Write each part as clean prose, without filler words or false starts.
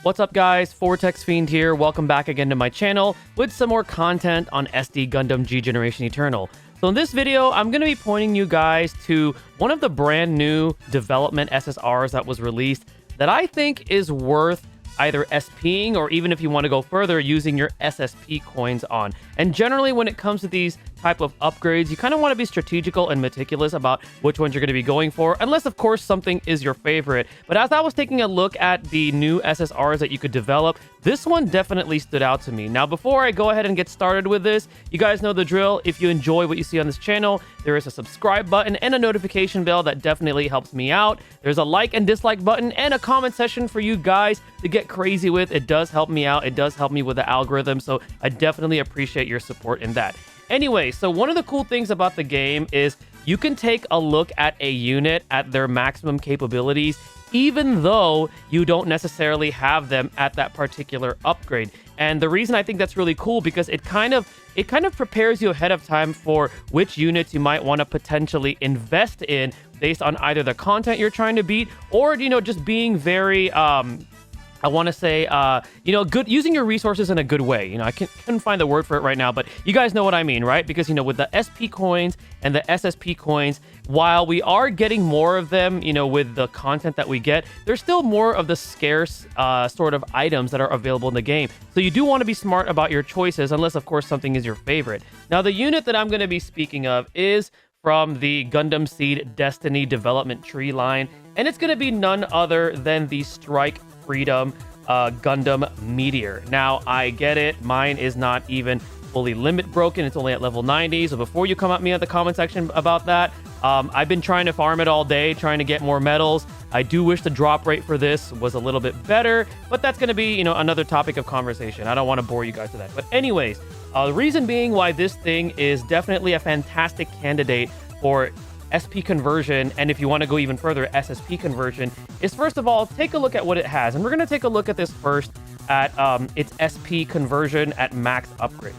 What's up guys, Fortexfiend here, welcome back again to my channel with some more content on SD Gundam G Generation Eternal. So in this video, I'm going to be pointing you guys to one of the brand new development SSRs that was released that I think is worth either SPing or even if you want to go further, using your SSP coins on. And generally when it comes to these type of upgrades, you kind of want to be strategical and meticulous about which ones you're going to be going for, unless of course something is your favorite. But as I was taking a look at the new SSRs that you could develop, this one definitely stood out to me. Now before I go ahead and get started with this, you guys know the drill. If you enjoy what you see on this channel, there is a subscribe button and a notification bell that definitely helps me out. There's a like and dislike button and a comment section for you guys to get crazy with. It does help me out. It does help me with the algorithm, so I definitely appreciate your support in that. Anyway, so one of the cool things about the game is you can take a look at a unit at their maximum capabilities, even though you don't necessarily have them at that particular upgrade. And the reason I think that's really cool, because it kind of prepares you ahead of time for which units you might want to potentially invest in based on either the content you're trying to beat or, you know, just being very I want to say, you know, good, using your resources in a good way. You know, I couldn't find the word for it right now, but you guys know what I mean, right? Because, you know, with the SP coins and the SSP coins, while we are getting more of them, you know, with the content that we get, there's still more of the scarce sort of items that are available in the game. So you do want to be smart about your choices, unless, of course, something is your favorite. Now, the unit that I'm going to be speaking of is from the Gundam Seed Destiny development tree line, and it's going to be none other than the Strike Freedom Gundam Meteor. Now, I get it. Mine is not even fully limit broken. It's only at level 90. So before you come at me at the comment section about that, I've been trying to farm it all day, trying to get more medals. I do wish the drop rate for this was a little bit better, but that's going to be, you know, another topic of conversation. I don't want to bore you guys to that. But anyways, the reason being why this thing is definitely a fantastic candidate for SP conversion, and if you want to go even further, SSP conversion, is first of all, take a look at what it has. And we're going to take a look at this first at its SP conversion at max upgrade.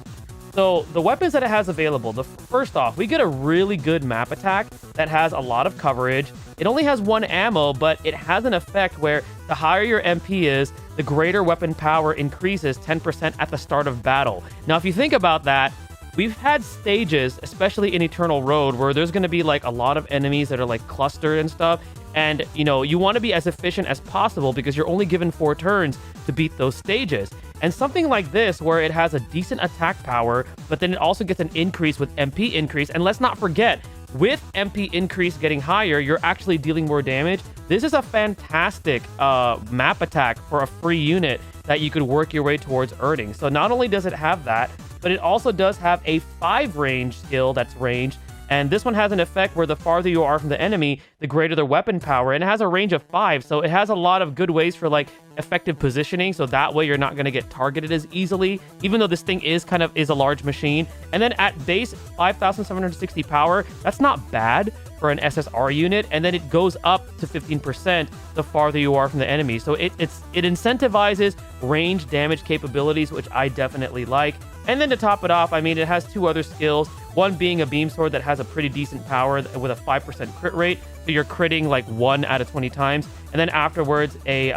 So the weapons that it has available, first off, we get a really good map attack that has a lot of coverage. It only has one ammo, but it has an effect where the higher your MP is, the greater weapon power increases 10% at the start of battle. Now, if you think about that, we've had stages, especially in Eternal Road, where there's going to be like a lot of enemies that are like clustered and stuff. And, you know, you want to be as efficient as possible because you're only given 4 turns to beat those stages. And something like this, where it has a decent attack power, but then it also gets an increase with MP increase. And let's not forget, with MP increase getting higher, you're actually dealing more damage. This is a fantastic map attack for a free unit that you could work your way towards earning. So not only does it have that, but it also does have a 5 range skill that's ranged. And this one has an effect where the farther you are from the enemy, the greater the weapon power. And it has a range of 5. So it has a lot of good ways for like effective positioning. So that way you're not going to get targeted as easily, even though this thing is a large machine. And then at base 5,760 power, that's not bad for an SSR unit. And then it goes up to 15% the farther you are from the enemy. So it incentivizes range damage capabilities, which I definitely like. And then to top it off, I mean, it has 2 other skills. One being a beam sword that has a pretty decent power with a 5% crit rate. So you're critting like 1 out of 20 times. And then afterwards, a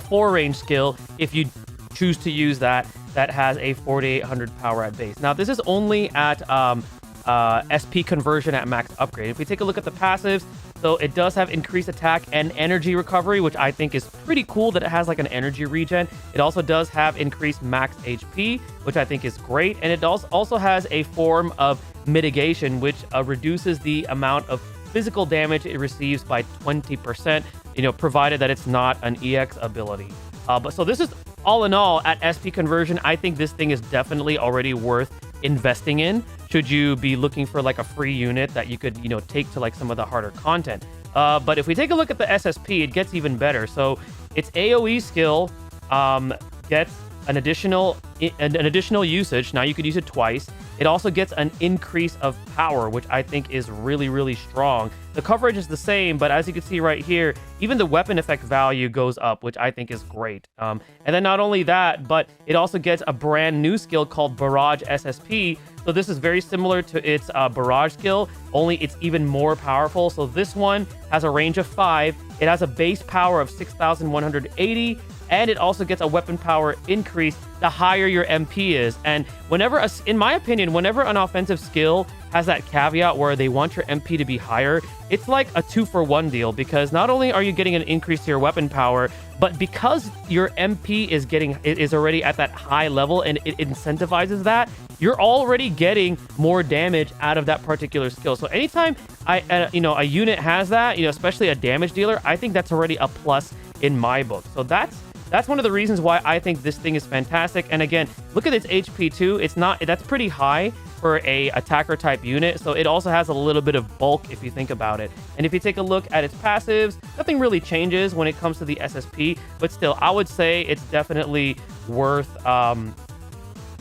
4 range skill, if you choose to use that has a 4,800 power at base. Now, this is only at SP conversion at max upgrade. If we take a look at the passives, so it does have increased attack and energy recovery, which I think is pretty cool that it has like an energy regen. It also does have increased max HP, which I think is great. And it also has a form of mitigation, which reduces the amount of physical damage it receives by 20%, you know, provided that it's not an EX ability. But so this is all in all at SP conversion. I think this thing is definitely already worth investing in, should you be looking for like a free unit that you could, you know, take to like some of the harder content. But if we take a look at the SSP, it gets even better. So its AoE skill gets an additional usage. Now you could use it twice. It also gets an increase of power, which I think is really, really strong. The coverage is the same, but as you can see right here, even the weapon effect value goes up, which I think is great. And then not only that, but it also gets a brand new skill called Barrage SSP. So this is very similar to its Barrage skill, only it's even more powerful. So this one has a range of 5. It has a base power of 6,180. and it also gets a weapon power increase the higher your MP is. And whenever, in my opinion, whenever an offensive skill has that caveat where they want your MP to be higher, it's like a 2-for-1 deal, because not only are you getting an increase to your weapon power, but because your MP is already at that high level and it incentivizes that, you're already getting more damage out of that particular skill. So anytime a unit has that, especially a damage dealer, I think that's already a plus in my book. So that's one of the reasons why I think this thing is fantastic. And again, look at its HP too. That's pretty high for a attacker type unit. So it also has a little bit of bulk if you think about it. And if you take a look at its passives, nothing really changes when it comes to the SSP, but still, I would say it's definitely worth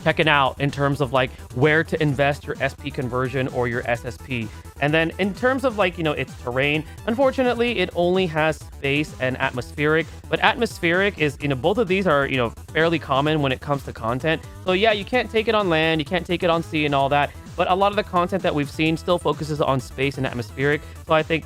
checking out in terms of like where to invest your SP conversion or your SSP. And then in terms of like, its terrain, unfortunately, it only has space and atmospheric, but atmospheric is, both of these are, fairly common when it comes to content. So yeah, you can't take it on land, you can't take it on sea and all that, but a lot of the content that we've seen still focuses on space and atmospheric. So I think,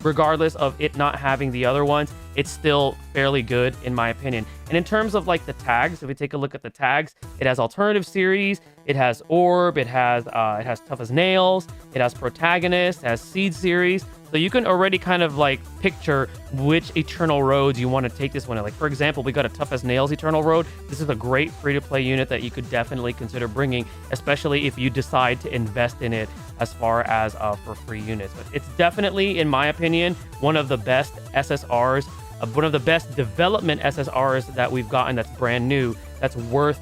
regardless of it not having the other ones, it's still fairly good in my opinion. And in terms of like the tags, if we take a look at the tags, it has alternative series, it has orb, it has tough as nails, it has protagonist, it has seed series. So you can already kind of like picture which eternal roads you want to take this one in. Like for example, we got a tough as nails eternal road. This is a great free-to-play unit that you could definitely consider bringing, especially if you decide to invest in it as far as for free units. But it's definitely, in my opinion, one of the best SSRs, one of the best development SSRs that we've gotten that's brand new, that's worth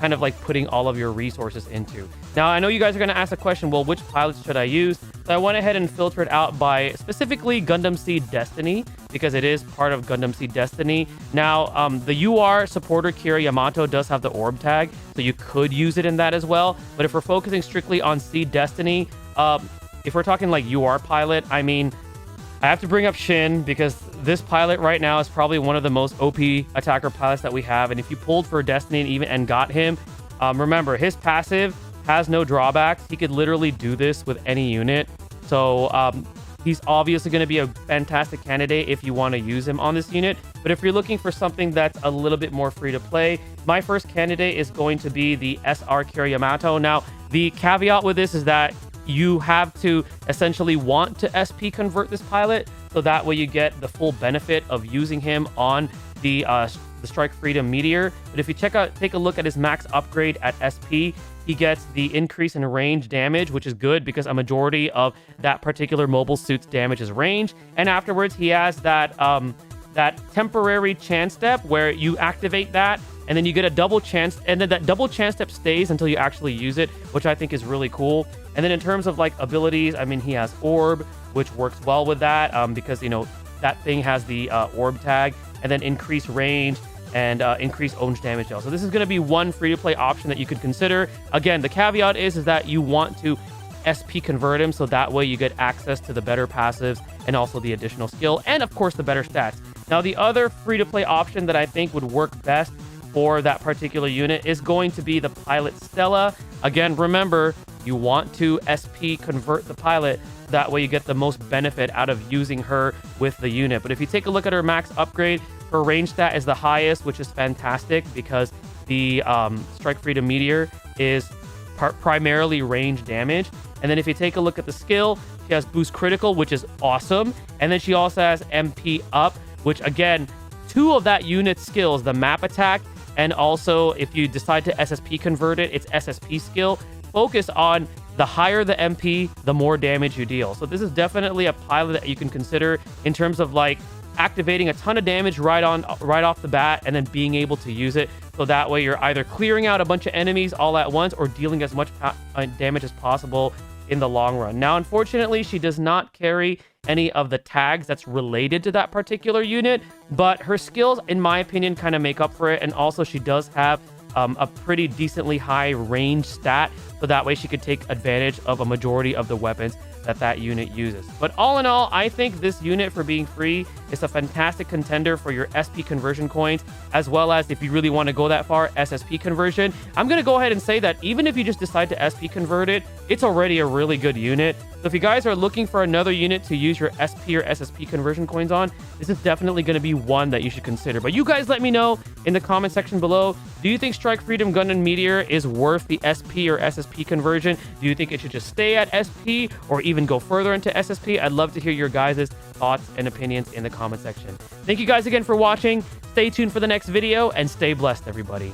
kind of putting all of your resources into. Now, I know you guys are going to ask the question, well, which pilots should I use? So I went ahead and filtered out by specifically Gundam Seed Destiny, because it is part of Gundam Seed Destiny. Now, the UR supporter Kira Yamato does have the orb tag, so you could use it in that as well. But if we're focusing strictly on Seed Destiny, if we're talking like UR pilot, I mean, I have to bring up Shin, because this pilot right now is probably one of the most OP attacker pilots that we have. And if you pulled for Destiny and got him, remember, his passive has no drawbacks. He could literally do this with any unit. So he's obviously going to be a fantastic candidate if you want to use him on this unit. But if you're looking for something that's a little bit more free to play, my first candidate is going to be the SR Kira Yamato. Now, the caveat with this is that you have to essentially want to SP convert this pilot, so that way you get the full benefit of using him on the Strike Freedom Meteor. But if you take a look at his max upgrade at SP, he gets the increase in range damage, which is good because a majority of that particular mobile suit's damage is range. And afterwards, he has that temporary chance step where you activate that, and then you get a double chance, and then that double chance step stays until you actually use it, which I think is really cool. And then in terms of abilities, I mean, he has orb, which works well with that, because that thing has the orb tag, and then increase range and increase ownage damage deal. So this is going to be one free-to-play option that you could consider. Again, the caveat is that you want to SP convert him, so that way you get access to the better passives and also the additional skill, and of course the better stats. Now, the other free-to-play option that I think would work best for that particular unit is going to be the Pilot Stella. Again, remember, you want to SP convert the pilot, that way you get the most benefit out of using her with the unit. But if you take a look at her max upgrade, her range stat is the highest, which is fantastic because the Strike Freedom Meteor is primarily range damage. And then if you take a look at the skill, she has boost critical, which is awesome. And then she also has MP up, which again, two of that unit's skills, the map attack, and also if you decide to SSP convert it, its SSP skill, focus on the higher the MP, the more damage you deal. So this is definitely a pilot that you can consider in terms of activating a ton of damage right off the bat, and then being able to use it. So that way you're either clearing out a bunch of enemies all at once or dealing as much damage as possible in the long run. Now, unfortunately, she does not carry any of the tags that's related to that particular unit, but her skills, in my opinion, kind of make up for it. And also she does have a pretty decently high range stat so that way she could take advantage of a majority of the weapons that unit uses. But all in all, I think this unit, for being free, is a fantastic contender for your SP conversion coins, as well as, if you really want to go that far, SSP conversion. I'm going to go ahead and say that even if you just decide to SP convert it, it's already a really good unit. So if you guys are looking for another unit to use your SP or SSP conversion coins on, this is definitely going to be one that you should consider. But you guys let me know in the comment section below, do you think Strike Freedom Gundam Meteor is worth the SP or SSP conversion? Do you think it should just stay at SP or even go further into SSP? I'd love to hear your guys' thoughts and opinions in the comment section. Thank you guys again for watching. Stay tuned for the next video and stay blessed, everybody.